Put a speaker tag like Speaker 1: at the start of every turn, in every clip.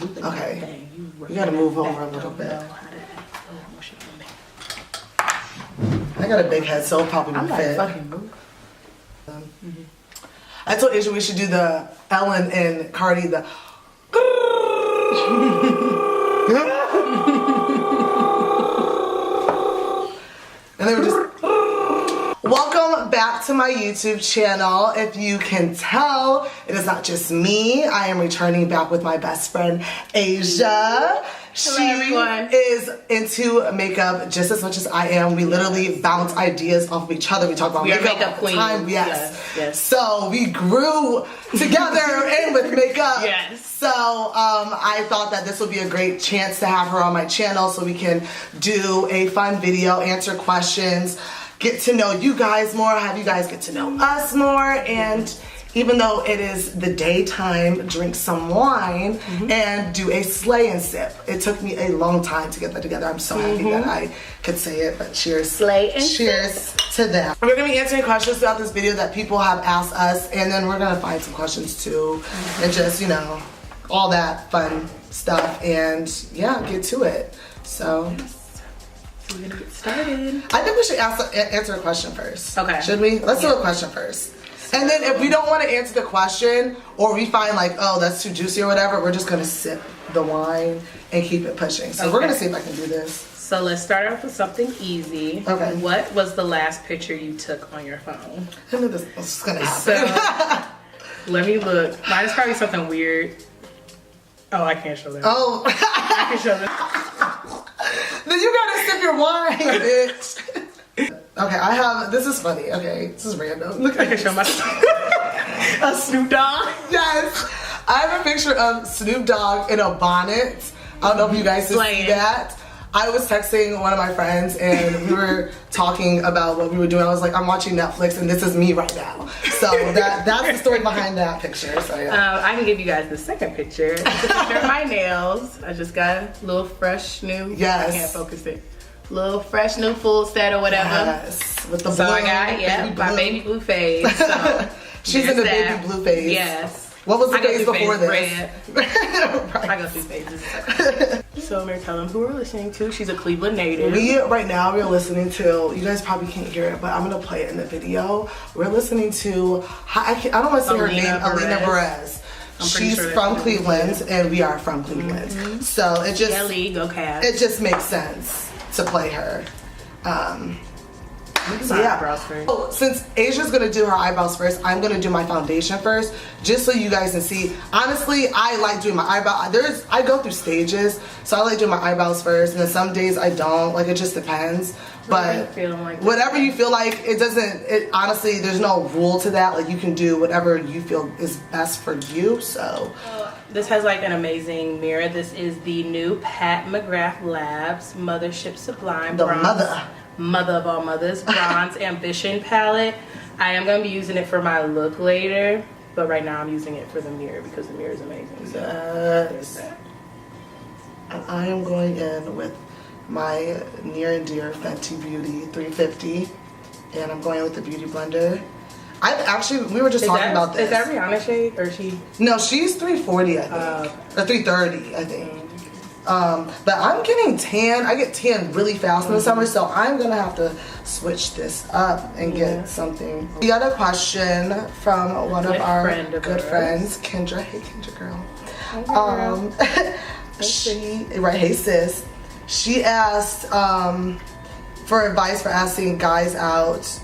Speaker 1: moving.
Speaker 2: Okay. You gotta move over a little bit. I got a big head, so it'll probably
Speaker 1: I'm
Speaker 2: fit.
Speaker 1: like fucking move.
Speaker 2: I told Asia we should do the Ellen and Cardi, the and they were just. Welcome back to my YouTube channel. If you can tell, it is not just me. I am returning back with my best friend, Asia.
Speaker 1: Everyone.
Speaker 2: Is into makeup just as much as I am. We literally bounce ideas off of each other. We talk about makeup
Speaker 1: makeup
Speaker 2: all the
Speaker 1: queens.
Speaker 2: time. Yes.
Speaker 1: Yes.
Speaker 2: So we grew together and with makeup.
Speaker 1: Yes.
Speaker 2: So I thought that this would be a great chance to have her on my channel so we can do a fun video, answer questions, get to know you guys more, have you guys get to know us more, and even though it is the daytime, drink some wine and do a slay and sip. It took me a long time to get that together. I'm so happy that I could say it, but cheers.
Speaker 1: Slay and
Speaker 2: cheers to that. We're gonna be answering questions throughout this video that people have asked us, and then we're gonna find some questions too, and just, you know, all that fun stuff, and yeah, get to it. So.
Speaker 1: We're gonna get started.
Speaker 2: I think we should answer a question first.
Speaker 1: Okay.
Speaker 2: Should we? Let's do a question first. And then if we don't want to answer the question, or we find like, oh, that's too juicy or whatever, we're just gonna sip the wine and keep it pushing. So we're gonna see if I can do this.
Speaker 1: So let's start off with something easy.
Speaker 2: Okay.
Speaker 1: What was the last picture you took on your phone?
Speaker 2: I knew this was gonna happen.
Speaker 1: So let me look. Mine is probably something weird. Oh, I can't show that.
Speaker 2: Oh.
Speaker 1: I can show that.
Speaker 2: Then you gotta sip your wine, bitch. Okay, I have, this is funny. Okay, this is random. Look,
Speaker 1: I can show my a Snoop Dogg.
Speaker 2: Yes. I have a picture of Snoop Dogg in a bonnet. I don't know if you guys can see that. I was texting one of my friends and we were talking about what we were doing. I was like, I'm watching Netflix and this is me right now. So that's the story behind that picture. So yeah.
Speaker 1: I can give you guys the second picture. It's a picture of my nails. I just got a little fresh new.
Speaker 2: Yes.
Speaker 1: I can't focus it. Little fresh new full set or whatever.
Speaker 2: Yes. With the blue.
Speaker 1: So I got, my baby blue phase. So
Speaker 2: she's in the baby blue phase.
Speaker 1: Yes.
Speaker 2: What was the phase before this?
Speaker 1: Red.
Speaker 2: Right.
Speaker 1: I go through phases. So Mary, tell them who we're listening to. She's a Cleveland native.
Speaker 2: Right now we're listening to, you guys probably can't hear it, but I'm gonna play it in the video. We're listening to, I don't want to say her name, Alina Perez. She's
Speaker 1: sure
Speaker 2: from Cleveland, and we are from Cleveland. So it just,
Speaker 1: go Cavs.
Speaker 2: it just makes sense to play her. So
Speaker 1: eyebrows first.
Speaker 2: Oh, since Asia's gonna do her eyebrows first, I'm gonna do my foundation first, just so you guys can see. Honestly, I like doing my eyebrows. I go through stages, so I like doing my eyebrows first, and then some days I don't. Like, it just depends. But whatever you feel like, honestly, there's no rule to that. Like, you can do whatever you feel is best for you. So
Speaker 1: this has like an amazing mirror. This is the new Pat McGrath Labs Mothership Sublime Mother of all mothers bronze ambition palette. I am going to be using it for my look later, but right now I'm using it for the mirror because the mirror is amazing. So there's that.
Speaker 2: And I am going in with my near and dear Fenty Beauty 350, and I'm going with the Beauty Blender. We were just talking about this.
Speaker 1: Is that Rihanna shade or she?
Speaker 2: No, she's 340, I think, or 330, I think. But I'm getting tan. I get tan really fast in the summer, so I'm gonna have to switch this up and get something. We got a question from one of our good friends, Kendra. Hey, Kendra girl. Hey sis. She asked for advice for asking guys out,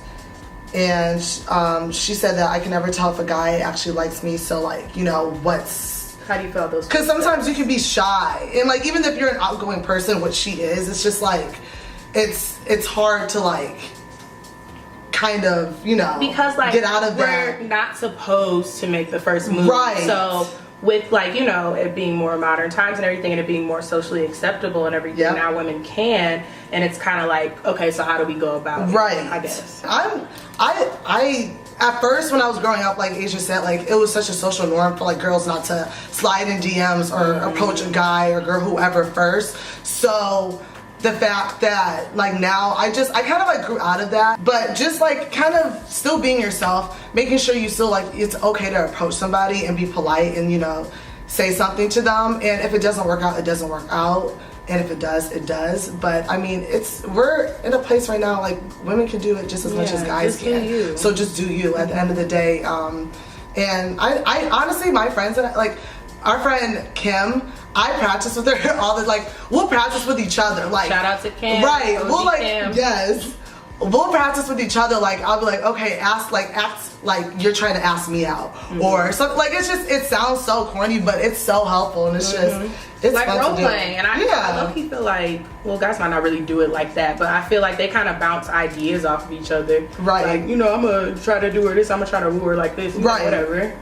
Speaker 2: and she said that I can never tell if a guy actually likes me. So, like, you know,
Speaker 1: how do you feel those?
Speaker 2: Because sometimes you can be shy, and like, even if you're an outgoing person, which she is, it's just like it's hard to like kind of, you know,
Speaker 1: because like
Speaker 2: get out of that.
Speaker 1: We're not supposed to make the first move,
Speaker 2: right?
Speaker 1: So with, like, you know, it being more modern times and everything, and it being more socially acceptable and everything, now women can, and it's kind of like, okay, so how do we go about it?
Speaker 2: Right.
Speaker 1: I guess.
Speaker 2: I at first, when I was growing up, like Asia said, like, it was such a social norm for like girls not to slide in DMs or approach a guy or girl, whoever first. So the fact that like now I kind of like grew out of that, but just like kind of still being yourself, making sure you still like, it's okay to approach somebody and be polite and, you know, say something to them, and if it doesn't work out, it doesn't work out, and if it does, it does. But I mean, we're in a place right now, like, women can do it just as much as guys can.
Speaker 1: Do you.
Speaker 2: So just do you at the end of the day. And I honestly, my friends and I, like our friend Kim, I practice with her all the, like, we'll practice with each other, like,
Speaker 1: shout out to Kim,
Speaker 2: right?
Speaker 1: OG
Speaker 2: We'll like
Speaker 1: Kim.
Speaker 2: yes. We'll practice with each other, like, I'll be like, okay, act like you're trying to ask me out, or something. Like, it's just, it sounds so corny, but it's so helpful, and it's just, it's
Speaker 1: like
Speaker 2: fun
Speaker 1: role
Speaker 2: to do.
Speaker 1: playing. And I low-key feel like, well, guys might not really do it like that, but I feel like they kind of bounce ideas off of each other.
Speaker 2: Right.
Speaker 1: Like, you know, I'm gonna try to do her this, I'm gonna try to woo her like this,
Speaker 2: right?
Speaker 1: Whatever.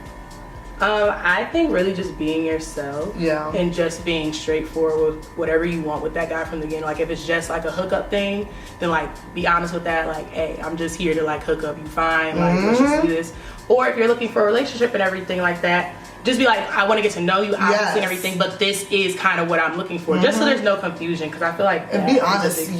Speaker 1: I think really just being yourself, and just being straightforward with whatever you want with that guy from the beginning. Like, if it's just like a hookup thing, then like be honest with that. Like, hey, I'm just here to like hook up. You fine? Like, let's just do this. Or if you're looking for a relationship and everything like that, just be like, I want to get to know you, obviously, and everything, but this is kind of what I'm looking for, just so there's no confusion. Because I feel like,
Speaker 2: and be honest,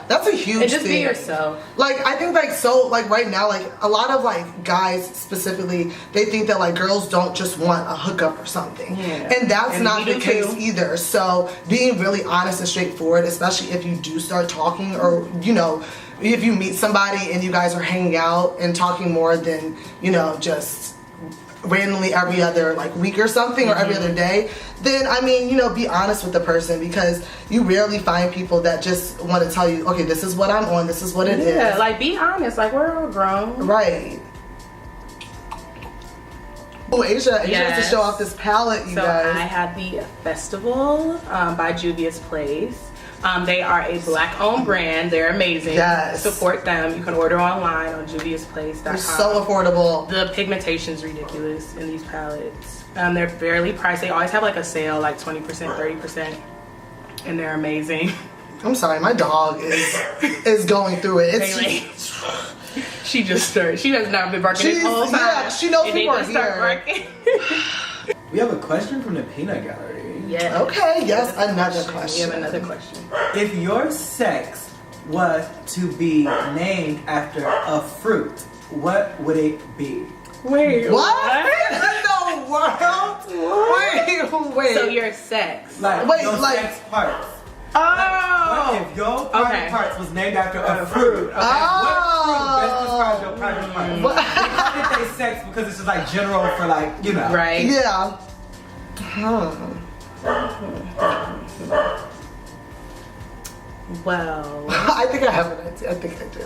Speaker 2: that's a huge
Speaker 1: and just
Speaker 2: thing.
Speaker 1: be yourself.
Speaker 2: Like, I think, like, so, like, right now, like, a lot of, like, guys specifically, they think that, like, girls don't just want a hookup or something, and that's not the case either. So being really honest and straightforward, especially if you do start talking, or, you know, if you meet somebody and you guys are hanging out and talking more than, you know, just randomly every other like week or something, or every other day, then I mean, you know, be honest with the person, because you rarely find people that just want to tell you, okay, this is what I'm on, this is what it is.
Speaker 1: Yeah, like, be honest. Like, we're all grown,
Speaker 2: right? Oh, Asia has to show off this palette, you guys.
Speaker 1: I had the Festival by Juvia's Place. They are a black-owned brand. They're amazing.
Speaker 2: Yes.
Speaker 1: Support them. You can order online on juviasplace.com.
Speaker 2: They're so affordable.
Speaker 1: The pigmentation's ridiculous in these palettes. They're fairly priced. They always have like a sale, like 20%, 30%, and they're amazing.
Speaker 2: I'm sorry, my dog is going through it. It's
Speaker 1: she just started. She has not been barking this whole time.
Speaker 2: Yeah, she knows people are here.
Speaker 3: We have a question from the Peanut Gallery.
Speaker 1: Yeah.
Speaker 2: Okay, yes, another question.
Speaker 1: We have another question.
Speaker 3: If your sex was to be named after a fruit, what would it be?
Speaker 1: Wait,
Speaker 2: what? In the world? Wait.
Speaker 1: So your sex.
Speaker 3: Like, your sex parts.
Speaker 1: Oh!
Speaker 3: What if your private parts was named after a fruit? Okay.
Speaker 2: Oh!
Speaker 3: What fruit best describes your private parts? They call it sex because it's just like general for, like, you know.
Speaker 1: Right.
Speaker 2: Yeah.
Speaker 1: Well,
Speaker 2: I think I have an idea. I think I do.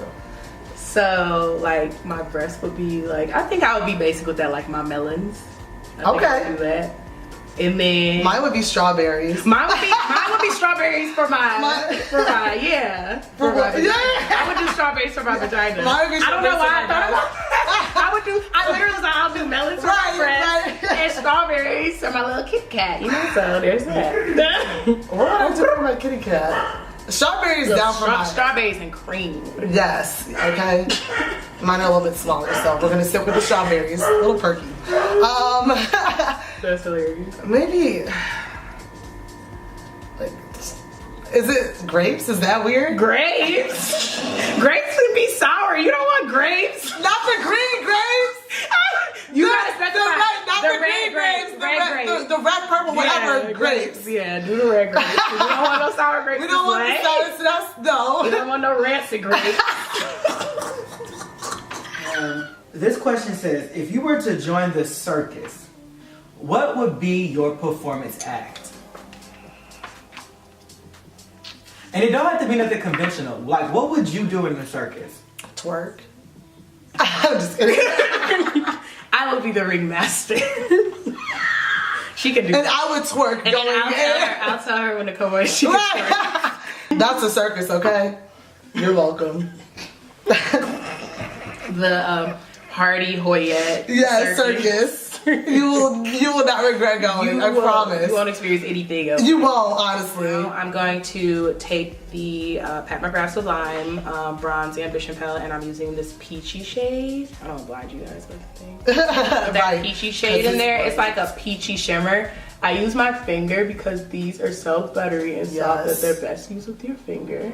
Speaker 1: So, like, my breast would be like, I think I would be basic with that, like my melons. I think I would do that. And then
Speaker 2: mine would be strawberries.
Speaker 1: Mine would be strawberries for my vagina. I would do strawberries for my vagina. I don't know why I thought about it. I literally was like, I'll do melons for my breast and strawberries for my little kitty cat. You know, so there's that.
Speaker 2: What would I do for my kitty cat? Strawberries down for my
Speaker 1: strawberries and cream.
Speaker 2: Yes. Okay. Mine are a little bit smaller, so we're gonna stick with the strawberries. A little perky.
Speaker 1: That's hilarious.
Speaker 2: Maybe, like, is it grapes? Is that weird?
Speaker 1: Grapes? Grapes would be sour. You don't want grapes?
Speaker 2: Not the green grapes.
Speaker 1: You gotta specify
Speaker 2: the red grapes. The red, purple, whatever grapes.
Speaker 1: Yeah, do the red grapes. We don't want no sour grapes.
Speaker 2: We don't want the sour stuff. No.
Speaker 1: We don't want no rancid grapes.
Speaker 3: This question says, if you were to join the circus, what would be your performance act? And it don't have to be nothing conventional. Like, what would you do in the circus?
Speaker 2: Twerk. I'm just kidding.
Speaker 1: I would be the ringmaster. She could do
Speaker 2: and
Speaker 1: that.
Speaker 2: I would twerk.
Speaker 1: And I'll tell her when to come away. She can twerk.
Speaker 2: That's a circus, okay? You're welcome.
Speaker 1: The Hardy Hoyette
Speaker 2: circus. You will not regret going. I promise.
Speaker 1: You won't experience anything else.
Speaker 2: You won't, honestly.
Speaker 1: I'm going to take the Pat McGrath Sublime Bronze Ambition palette, and I'm using this peachy shade. I don't blind you guys with the thing. That peachy shade in there. It's like a peachy shimmer. I use my finger because these are so buttery and soft that they're best used with your finger.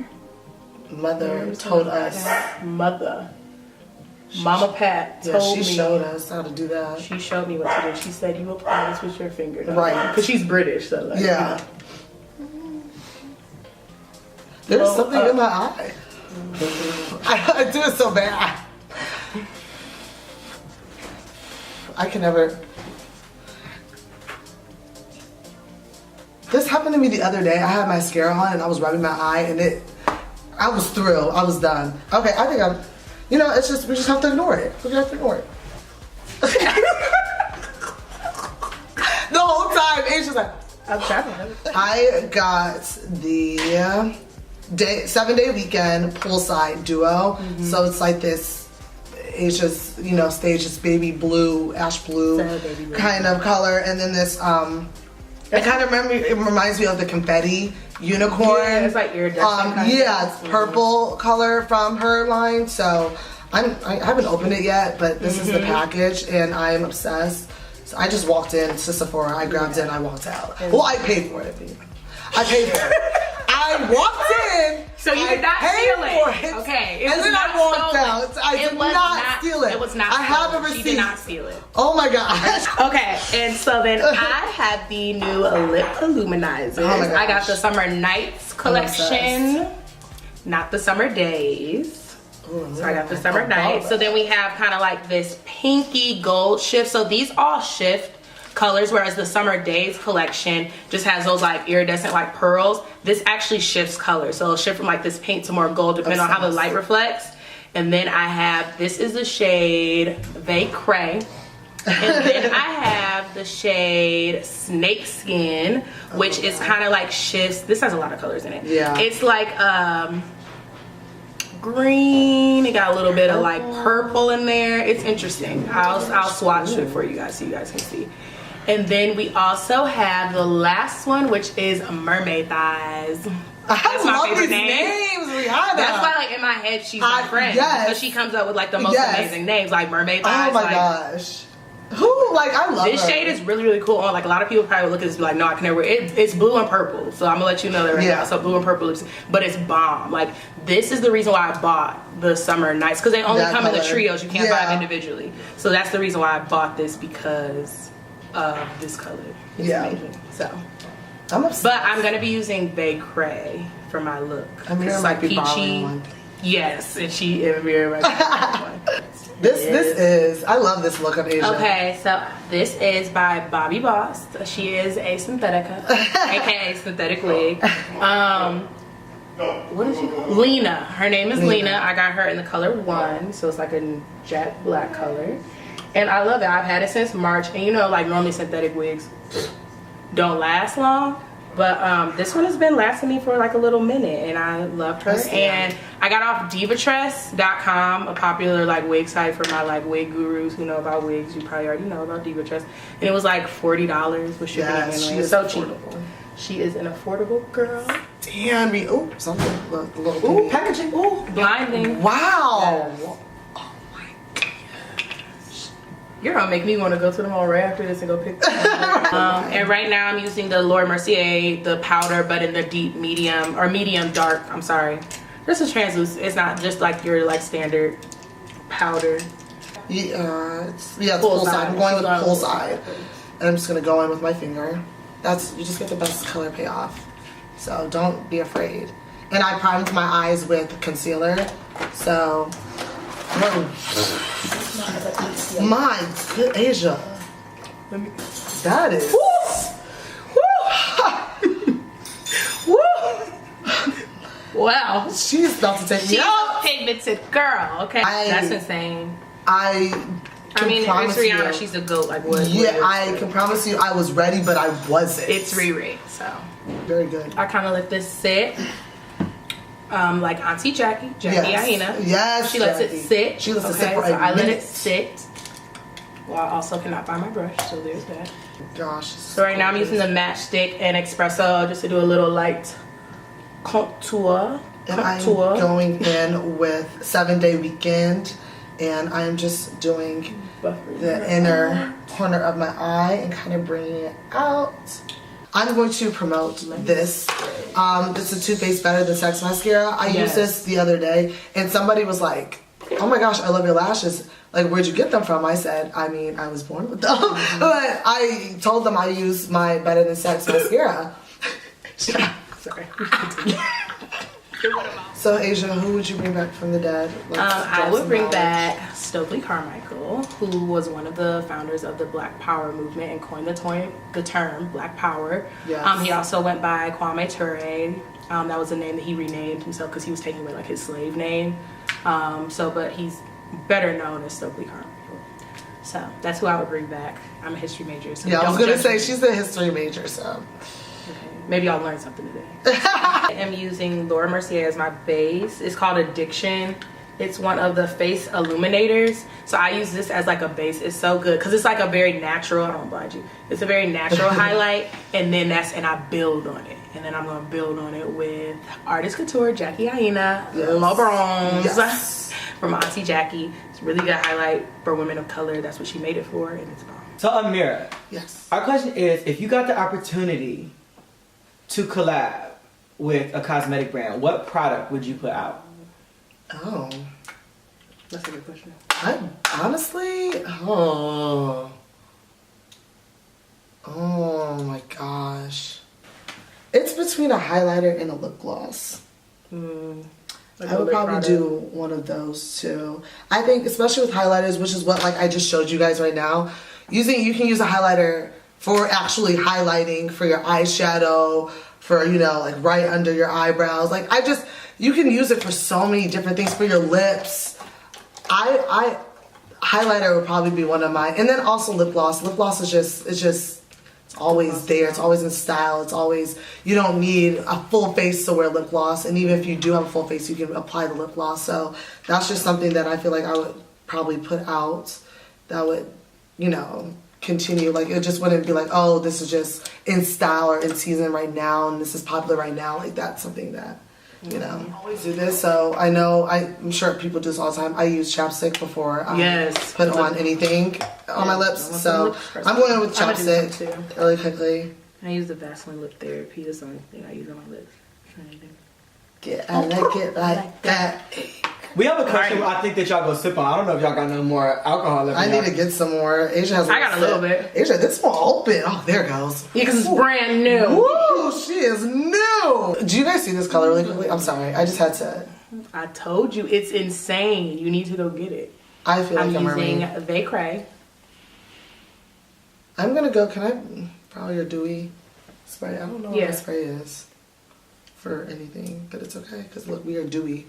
Speaker 2: Mother told us.
Speaker 1: Mother. Mama Pat told me.
Speaker 2: She showed us how to do that.
Speaker 1: She showed me what to do. She said you apply this with your finger.
Speaker 2: Right.
Speaker 1: Because she's British, so like.
Speaker 2: Yeah. There's something in my eye. I do it so bad. I can never. This happened to me the other day. I had mascara on and I was rubbing my eye and I was thrilled. I was done. Okay, I think it's just, we just have to ignore it. We have to ignore it. The whole time, it's just like,
Speaker 1: I'm trying.
Speaker 2: I got the 7-day weekend poolside duo. So it's like this Asia's, stage this baby blue, ash blue kind of color. And then this, it reminds me of the confetti unicorn.
Speaker 1: Yeah, it's like iridescent.
Speaker 2: It's purple color from her line. So I haven't opened it yet, but this is the package and I am obsessed. So I just walked in to Sephora, I grabbed it and I walked out. Well, I paid for it. I paid for it. I walked in.
Speaker 1: So you did not steal it. Okay.
Speaker 2: And then I walked out. I did not steal it.
Speaker 1: It was not
Speaker 2: I have a receipt.
Speaker 1: She did not steal it.
Speaker 2: Oh my gosh.
Speaker 1: Okay, and so then I have the new lip illuminizers.
Speaker 2: Oh my gosh.
Speaker 1: I got the Summer Nights collection, not the Summer Days.
Speaker 2: Ooh,
Speaker 1: So I got the Summer Nights. So then we have kind of like this pinky gold shift. So these all shift colors, whereas the Summer Days collection just has those like iridescent like pearls. This actually shifts colors. So it'll shift from like this pink to more gold depending on how the light reflects. And then I have, this is the shade Vey Cray. And then I have the shade Snake Skin, which is kind of like shifts. This has a lot of colors in it.
Speaker 2: Yeah.
Speaker 1: It's like green. It got a little bit of like purple in there. It's interesting. I'll swatch it for you guys so you guys can see. And then we also have the last one, which is Mermaid Thighs. That's my favorite
Speaker 2: names, Rihanna.
Speaker 1: That's why, like, in my head, she's my friend.
Speaker 2: Yes.
Speaker 1: Because she comes up with like the most amazing names, like Mermaid Thighs.
Speaker 2: Oh my
Speaker 1: like,
Speaker 2: gosh. Who, like, I love
Speaker 1: this
Speaker 2: her.
Speaker 1: shade is really, really cool. Like, a lot of people probably would look at this and be like, no, I can never wear it. It's blue and purple. So I'm gonna let you know that right now. So blue and purple lipstick. But it's bomb. Like, this is the reason why I bought the Summer Nights. Because they only come in the trios. You can't buy them individually. So that's the reason why I bought this, because of this color. It's amazing. So.
Speaker 2: I'm obsessed.
Speaker 1: But I'm gonna be using Vey Cray for my look.
Speaker 2: I mean,
Speaker 1: it's
Speaker 2: like
Speaker 1: peachy. Yes, and she and Amira might
Speaker 2: This is, I love this look of Asia.
Speaker 1: Okay, so this is by Bobbi Boss. She is a Synthetica, aka synthetic wig. What is she called? Lena. Her name is Lena. I got her in the color 1, so it's like a jet black color. And I love it. I've had it since March. And you know, like normally synthetic wigs don't last long. But this one has been lasting me for like a little minute, and I loved her. And I got off Divatress.com, a popular like wig site for my like wig gurus who know about wigs. You probably already know about Divatress. And it was like $40 with shipping and handling. It's so cheap. She is an affordable girl.
Speaker 2: Damn me. Oh, something.
Speaker 1: Ooh, packaging. Ooh, blinding.
Speaker 2: Wow.
Speaker 1: Yes. You're gonna make me want to go to the mall right after this and go pick them up. And right now I'm using the Laura Mercier, the powder, but in the deep medium, or medium dark, I'm sorry. This is translucent. It's not just like your like standard powder.
Speaker 2: Yeah, it's poolside. I'm going with poolside. And I'm just gonna go in with my finger. You just get the best color payoff. So don't be afraid. And I primed my eyes with concealer. So, my good Asia. That is.
Speaker 1: Woo! Wow.
Speaker 2: She's about to take me out.
Speaker 1: She's a pigmented girl, okay? That's insane.
Speaker 2: I
Speaker 1: mean, it's Rihanna. She's a goat. Like what?
Speaker 2: Yeah, I can promise you I was ready, but I wasn't.
Speaker 1: It's Riri, so.
Speaker 2: Very good.
Speaker 1: I kind of let this sit. Like Auntie Jackie Aina.
Speaker 2: Yes,
Speaker 1: she lets it sit.
Speaker 2: She lets it sit
Speaker 1: so
Speaker 2: for a
Speaker 1: I let
Speaker 2: minute.
Speaker 1: it sit. Well, I also cannot find my brush, so there's that.
Speaker 2: Gosh.
Speaker 1: So right now I'm using the Matchstick and Espresso just to do a little light contour.
Speaker 2: And I'm going in with 7-day weekend, and I'm just doing the inner corner of my eye and kind of bringing it out. I'm going to promote this. This is Too Faced Better Than Sex Mascara. I used this the other day, and somebody was like, oh my gosh, I love your lashes. Like, where'd you get them from? I said, I mean, I was born with them. But I told them I use my Better Than Sex mascara.
Speaker 1: Sorry.
Speaker 2: So, Asia, who would you bring back from the dead?
Speaker 1: I would bring back Stokely Carmichael, who was one of the founders of the Black Power movement and coined the term Black Power.
Speaker 2: Yes.
Speaker 1: He also went by Kwame Ture. That was a name that he renamed himself because he was taking away like his slave name. But he's better known as Stokely Carmichael. So that's who I would bring back. I'm a history major. So
Speaker 2: yeah, I was
Speaker 1: don't
Speaker 2: going to
Speaker 1: judge
Speaker 2: say,
Speaker 1: me.
Speaker 2: she's a history major, so.
Speaker 1: Okay. Maybe I'll learn something today. I am using Laura Mercier as my base. It's called Addiction. It's one of the face illuminators. So I use this as like a base. It's so good because it's like a very natural, I don't blind you. It's a very natural highlight. And I build on it. And then I'm going to build on it with Artist Couture, Jackie Aina, La Bronze from Auntie Jackie. It's a really good highlight for women of color. That's what she made it for. And it's bomb.
Speaker 3: So Amira,
Speaker 2: Yes.
Speaker 3: our question is, if you got the opportunity to collab with a cosmetic brand, what product would you put out?
Speaker 2: Oh.
Speaker 1: That's a good question.
Speaker 2: I honestly, oh my gosh. It's between a highlighter and a lip gloss. I would probably do one of those two. I think especially with highlighters, which is what like I just showed you guys right now, you can use a highlighter for actually highlighting for your eyeshadow, for, you know, like right under your eyebrows. Like you can use it for so many different things, for your lips. I highlighter would probably be one of mine. And then also lip gloss. Lip gloss is it's always there. It's always in style. It's always, you don't need a full face to wear lip gloss. And even if you do have a full face, you can apply the lip gloss. So that's just something that I feel like I would probably put out that would, you know, continue. Like, it just wouldn't be like, oh, this is just in style or in season right now and this is popular right now. Like, that's something that, you know, I always do this. So I know, I'm sure people do this all the time. I use chapstick before I put on anything on my lips. So I'm going with chapstick really quickly.
Speaker 1: I use the Vaseline Lip Therapy. That's the only thing I use on my lips.
Speaker 2: I like it like that.
Speaker 3: We have a question I think that y'all go sip on. I don't know if y'all got no more alcohol left.
Speaker 2: I need to get some more. Asia has.
Speaker 1: I got a little bit.
Speaker 2: Asia, this one open. Oh, there it goes.
Speaker 1: Yeah, because it's brand new.
Speaker 2: Woo, she is new. Do you guys see this color really quickly? I'm sorry, I just had to.
Speaker 1: I told you, it's insane. You need to go get it.
Speaker 2: I feel like I'm
Speaker 1: using
Speaker 2: mermaid.
Speaker 1: They Cray.
Speaker 2: I'm gonna go. Can I probably your dewy spray? I don't know what the spray is for anything, but it's okay because look, we are dewy.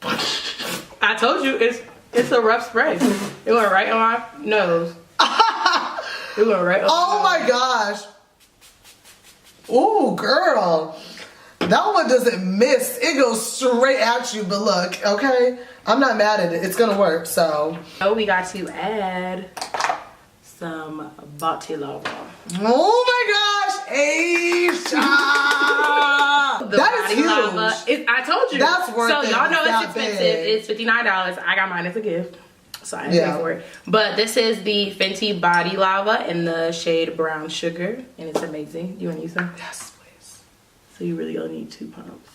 Speaker 1: I told you, it's a rough spray. It went right on my nose. It went right on my nose.
Speaker 2: Gosh. Ooh, girl. That one doesn't miss. It goes straight at you, but look, okay? I'm not mad at it. It's gonna work, so.
Speaker 1: Oh, we got to add some Bati Lava.
Speaker 2: Oh my gosh, Asia! That is huge.
Speaker 1: Lava. I told you.
Speaker 2: That's worth it.
Speaker 1: So y'all know
Speaker 2: It's
Speaker 1: it's
Speaker 2: that
Speaker 1: expensive.
Speaker 2: big.
Speaker 1: It's $59. I got mine as a gift. So I didn't pay for it. But this is the Fenty Body Lava in the shade Brown Sugar. And it's amazing. You want to use some?
Speaker 2: Yes, please.
Speaker 1: So you really only need 2 pumps.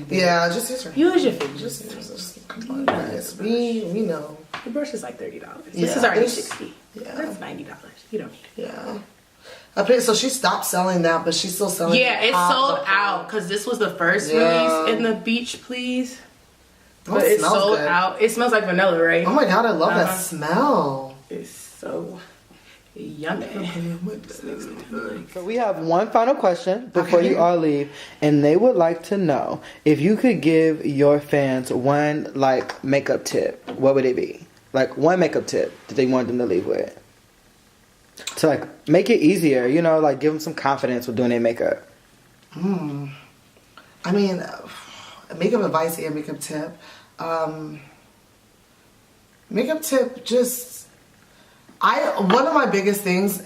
Speaker 2: Yeah, just use your
Speaker 1: Use your fingers.
Speaker 2: Just come on, guys. We know.
Speaker 1: The brush is like $30.
Speaker 2: Yeah,
Speaker 1: This is already
Speaker 2: this-
Speaker 1: $60.
Speaker 2: yeah.
Speaker 1: That's $90. You don't need it.
Speaker 2: Yeah. So she stopped selling that, but she's still selling.
Speaker 1: Yeah, it's
Speaker 2: hot
Speaker 1: sold
Speaker 2: bubble.
Speaker 1: out because this was the first
Speaker 2: Yeah.
Speaker 1: release in the Beach Please.
Speaker 2: Oh,
Speaker 1: But
Speaker 2: it
Speaker 1: it's
Speaker 2: smells
Speaker 1: sold
Speaker 2: good.
Speaker 1: out. It smells like vanilla, right?
Speaker 2: Oh my god, I love that smell.
Speaker 1: It's so yummy.
Speaker 3: So we have one final question before you all leave, and they would like to know if you could give your fans one like makeup tip, what would it be? Like one makeup tip that they want them to leave with. To like make it easier, you know, like give them some confidence with doing their makeup.
Speaker 2: I mean, makeup advice and makeup tip. Makeup tip, just one of my biggest things,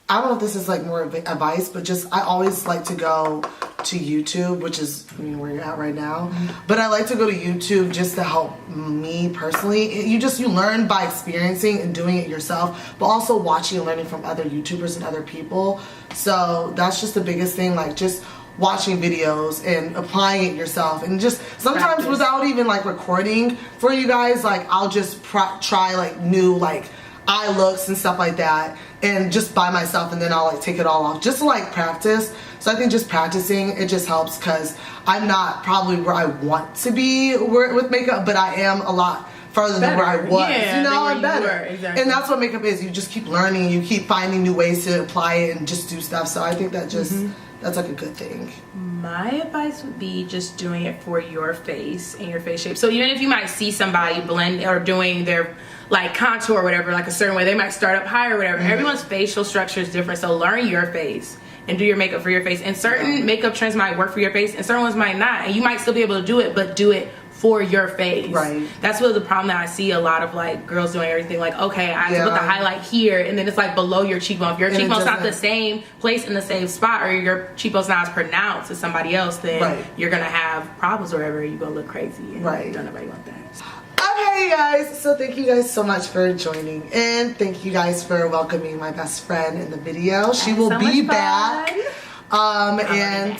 Speaker 2: I don't know if this is like more advice, but just I always like to go to YouTube, which is where you're at right now. But I like to go to YouTube just to help me personally. You learn by experiencing and doing it yourself, but also watching and learning from other YouTubers and other people. So that's just the biggest thing. Like just watching videos and applying it yourself, and just sometimes
Speaker 1: Practice.
Speaker 2: without even like recording for you guys, like I'll just try like new like eye looks and stuff like that, and just by myself, and then I'll like take it all off just to like practice. So I think just practicing, it just helps, because I'm not probably where I want to be with makeup, but I am a lot further than where I was.
Speaker 1: Yeah,
Speaker 2: you know,
Speaker 1: than where
Speaker 2: I'm
Speaker 1: you
Speaker 2: better.
Speaker 1: were, exactly.
Speaker 2: And that's what makeup is. You just keep learning, you keep finding new ways to apply it and just do stuff. So I think that just that's like a good thing.
Speaker 1: My advice would be just doing it for your face and your face shape. So even if you might see somebody blend or doing their like contour or whatever, like a certain way, they might start up high or whatever. Everyone's facial structure is different, so learn your face and do your makeup for your face. And certain makeup trends might work for your face and certain ones might not, and you might still be able to do it, but do it for your face.
Speaker 2: Right.
Speaker 1: That's what the problem that I see a lot of like girls doing everything like, okay, I have to put the highlight here, and then it's like below your cheekbone. If your cheekbone's not the same place in the same spot, or your cheekbone's not as pronounced as somebody else, then you're gonna have problems wherever you're gonna look crazy. And don't nobody want that.
Speaker 2: Okay, guys, so thank you guys so much for joining in. Thank you guys for welcoming my best friend in the video. She will be back. And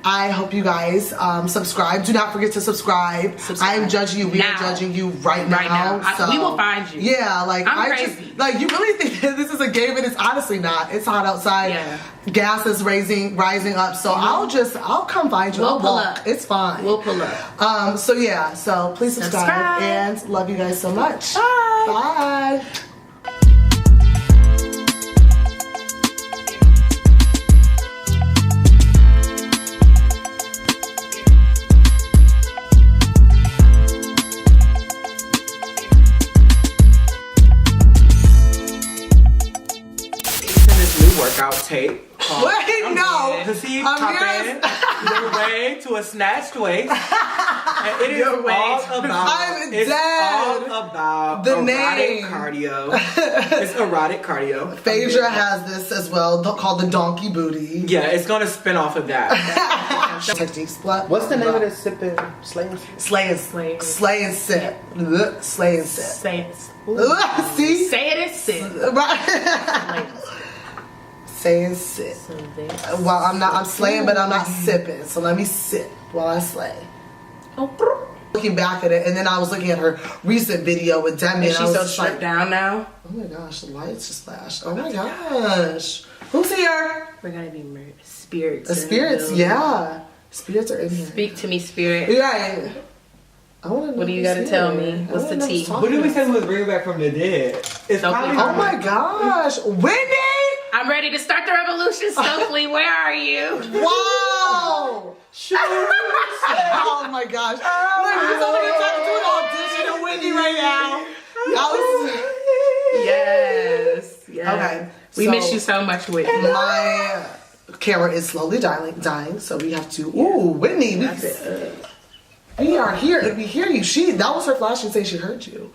Speaker 2: I hope you guys subscribe. Do not forget to subscribe. I am judging you. We are judging you right now. So,
Speaker 1: we will find you.
Speaker 2: Yeah, like
Speaker 1: I'm crazy.
Speaker 2: just like, you really think that this is a game, and it's honestly not. It's hot outside.
Speaker 1: Yeah.
Speaker 2: Gas is rising up. So I'll come find you.
Speaker 1: We'll
Speaker 2: I'll
Speaker 1: pull
Speaker 2: walk.
Speaker 1: up.
Speaker 2: It's fine.
Speaker 1: We'll pull up.
Speaker 2: So yeah. So please subscribe. And love you guys so much.
Speaker 1: Bye.
Speaker 2: Bye.
Speaker 3: Workout tape.
Speaker 2: Wait, no.
Speaker 3: To see your way to a snatched waist. And it is all about
Speaker 2: the
Speaker 3: erotic
Speaker 2: name.
Speaker 3: cardio. It's erotic cardio.
Speaker 2: Phaedra has this as well, called the donkey booty.
Speaker 3: Yeah, it's gonna spin off of that.
Speaker 2: Techniques. What's
Speaker 3: the name of this sipping? Slay and sip.
Speaker 2: Slay and sip. Slay and sip. Slay and sip.
Speaker 1: Say it.
Speaker 2: See?
Speaker 1: Say it and sit.
Speaker 2: Right. Say and sip. Well, I'm slaying, but I'm not sipping. So let me sip while I slay. Looking back at it, and then I was looking at her recent video with Demi, and
Speaker 1: she's so stripped down now.
Speaker 2: Oh my gosh, the lights just flashed. Oh my gosh. Who's here?
Speaker 1: We're gonna be spirits.
Speaker 2: The spirits, yeah. Spirits are in here.
Speaker 1: Speak to me, spirit.
Speaker 2: Yeah. I want to know.
Speaker 1: What do you got to tell me? What's the tea?
Speaker 3: What did we say was bringing back from the dead? It's probably
Speaker 2: oh my gosh, Whitney!
Speaker 1: I'm ready to start the revolution, Stokely. Where are you?
Speaker 2: Wow! Oh my gosh. Look, he's over here trying to do an audition of Whitney right now.
Speaker 1: Yes.
Speaker 2: Okay.
Speaker 1: We miss you so much, Whitney.
Speaker 2: My camera is slowly dying, so we have to. Ooh, Whitney. We are here. We hear you. That was her flashing saying she heard you.